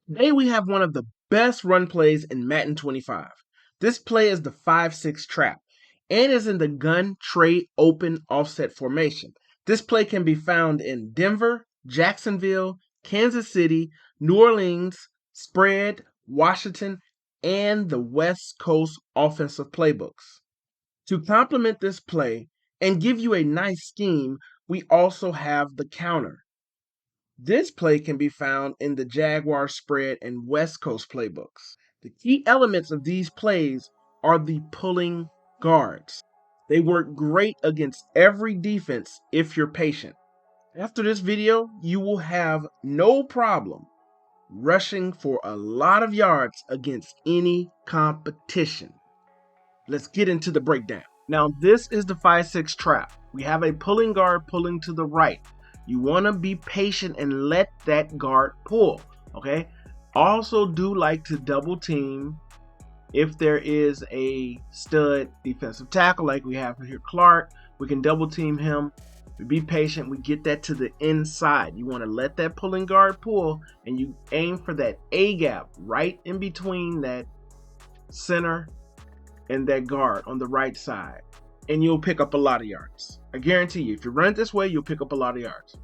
Today we have one of the best run plays in Madden 25. This play is the 5-6 trap and is in the gun tray open offset formation. This play can be found in Denver, Jacksonville, Kansas City, New Orleans, spread, Washington, and the West Coast offensive playbooks. To complement this play and give you a nice scheme, we also have the counter. This play can be found in the Jaguar spread and West Coast playbooks. The key elements of these plays are the pulling guards. They work great against every defense if you're patient. After this video, you will have no problem rushing for a lot of yards against any competition. Let's get into the breakdown. Now, this is the 5-6 trap. We have a pulling guard pulling to the right. You want to be patient and let that guard pull, okay? Also do like to double team if there is a stud defensive tackle like we have here, Clark. We can double team him. We be patient. We get that to the inside. You want to let that pulling guard pull, and you aim for that A gap right in between that center and that guard on the right side, and you'll pick up a lot of yards. I guarantee you, if you run it this way, you'll pick up a lot of yards.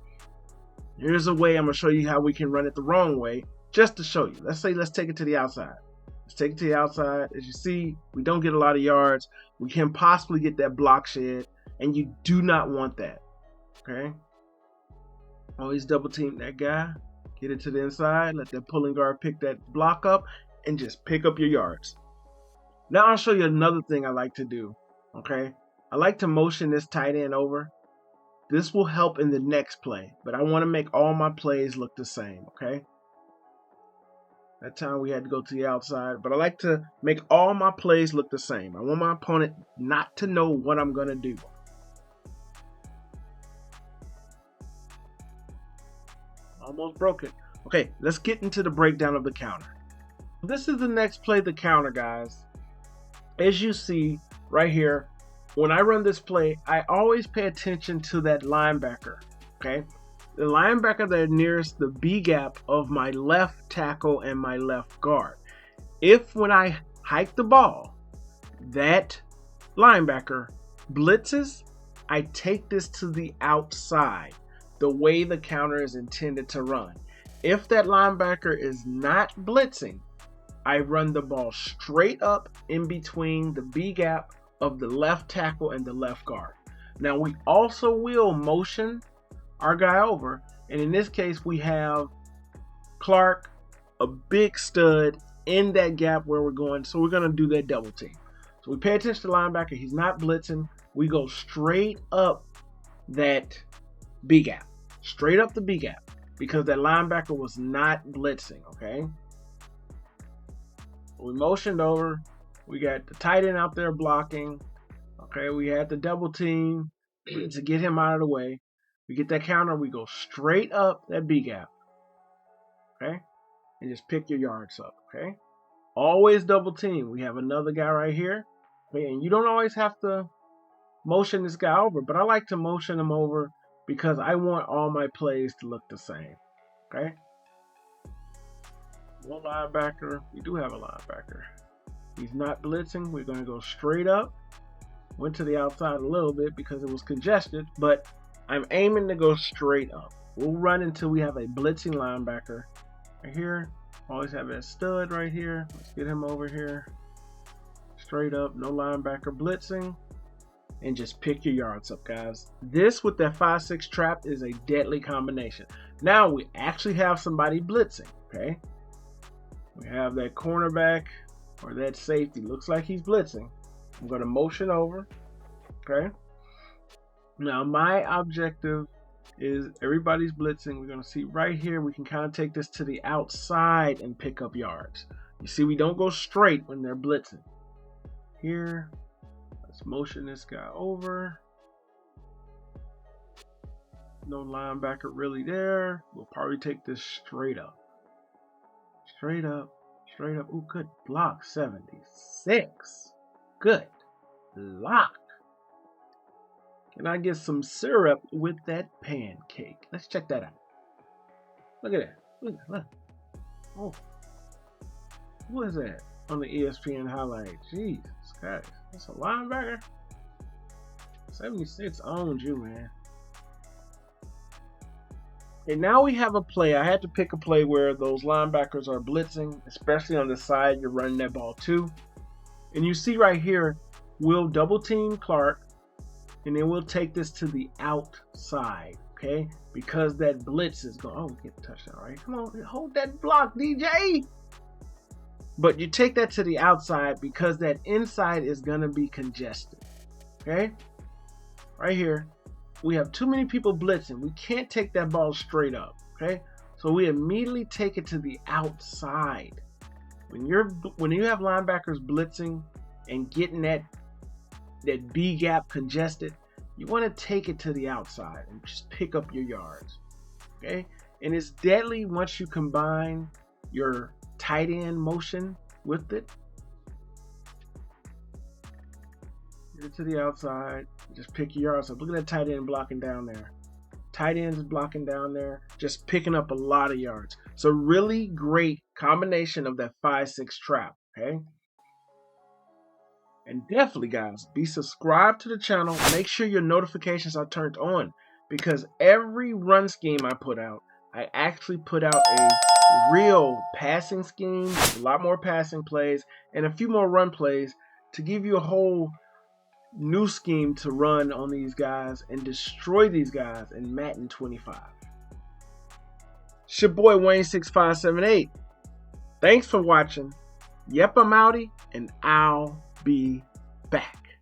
Here's a way I'm going to show you how we can run it the wrong way, just to show you. Let's take it to the outside. Let's take it to the outside. As you see, we don't get a lot of yards. We can possibly get that block shed, and you do not want that, okay? Always double team that guy. Get it to the inside. Let that pulling guard pick that block up, and just pick up your yards. Now I'll show you another thing I like to do, okay? I like to motion this tight end over. This will help in the next play, but I want to make all my plays look the same, okay? That time we had to go to the outside, but I like to make all my plays look the same. I want my opponent not to know what I'm going to do. Almost broke it. Okay, let's get into the breakdown of the counter. This is the next play, the counter, guys. As you see right here, when I run this play, I always pay attention to that linebacker, okay? The linebacker that nearest the B gap of my left tackle and my left guard. If when I hike the ball, that linebacker blitzes, I take this to the outside, the way the counter is intended to run. If that linebacker is not blitzing, I run the ball straight up in between the B gap of the left tackle and the left guard. Now we also will motion our guy over, and in this case we have Clark, a big stud in that gap where we're going, so we're going to do that double team. So we pay attention to the linebacker. He's not blitzing. We go straight up that B gap, straight up the B gap, because that linebacker was not blitzing, okay? We motioned over. We got the tight end out there blocking. Okay, we had the double team to get him out of the way. We get that counter. We go straight up that B gap. Okay, and just pick your yards up. Okay, always double team. We have another guy right here. Okay, and you don't always have to motion this guy over, but I like to motion him over because I want all my plays to look the same. Okay. One linebacker. We do have a linebacker. He's not blitzing. We're going to go straight up. Went to the outside a little bit because it was congested, but I'm aiming to go straight up. We'll run until we have a blitzing linebacker. Right here. Always have that stud right here. Let's get him over here. Straight up. No linebacker blitzing. And just pick your yards up, guys. This with that 5-6 trap is a deadly combination. Now we actually have somebody blitzing. Okay. We have that cornerback or that safety. Looks like he's blitzing. I'm going to motion over. Okay. Now my objective is everybody's blitzing. We're going to see right here. We can kind of take this to the outside and pick up yards. You see, we don't go straight when they're blitzing. Here. Let's motion this guy over. No linebacker really there. We'll probably take this straight up. Straight up. Straight up. Ooh, good block. 76. Good block. Can I get some syrup with that pancake? Let's check that out. Look at that. Look. Oh, Who is that on the ESPN highlight? Jesus Christ, that's a linebacker. 76 owns you, man. And now we have a play. I had to pick a play where those linebackers are blitzing, especially on the side you're running that ball to. And you see right here, we'll double team Clark, and then we'll take this to the outside, okay? Because that blitz is going. Oh, we get the touchdown, right? Come on, hold that block, DJ. But you take that to the outside because that inside is going to be congested, okay? Right here, we have too many people blitzing. We can't take that ball straight up, okay? So we immediately take it to the outside. When you have linebackers blitzing and getting that B gap congested, you want to take it to the outside and just pick up your yards, okay? And it's deadly once you combine your tight end motion with it. Get it to the outside, just pick your yards up. Look at that tight end blocking down there. Tight ends blocking down there, just picking up a lot of yards. So really great combination of that 5-6 trap, okay? And definitely, guys, be subscribed to the channel. Make sure your notifications are turned on because every run scheme I put out, I actually put out a real passing scheme, a lot more passing plays, and a few more run plays to give you a whole new scheme to run on these guys and destroy these guys in Madden 25. It's your boy Wayne6578. Thanks for watching. Yep, I'm outie, and I'll be back.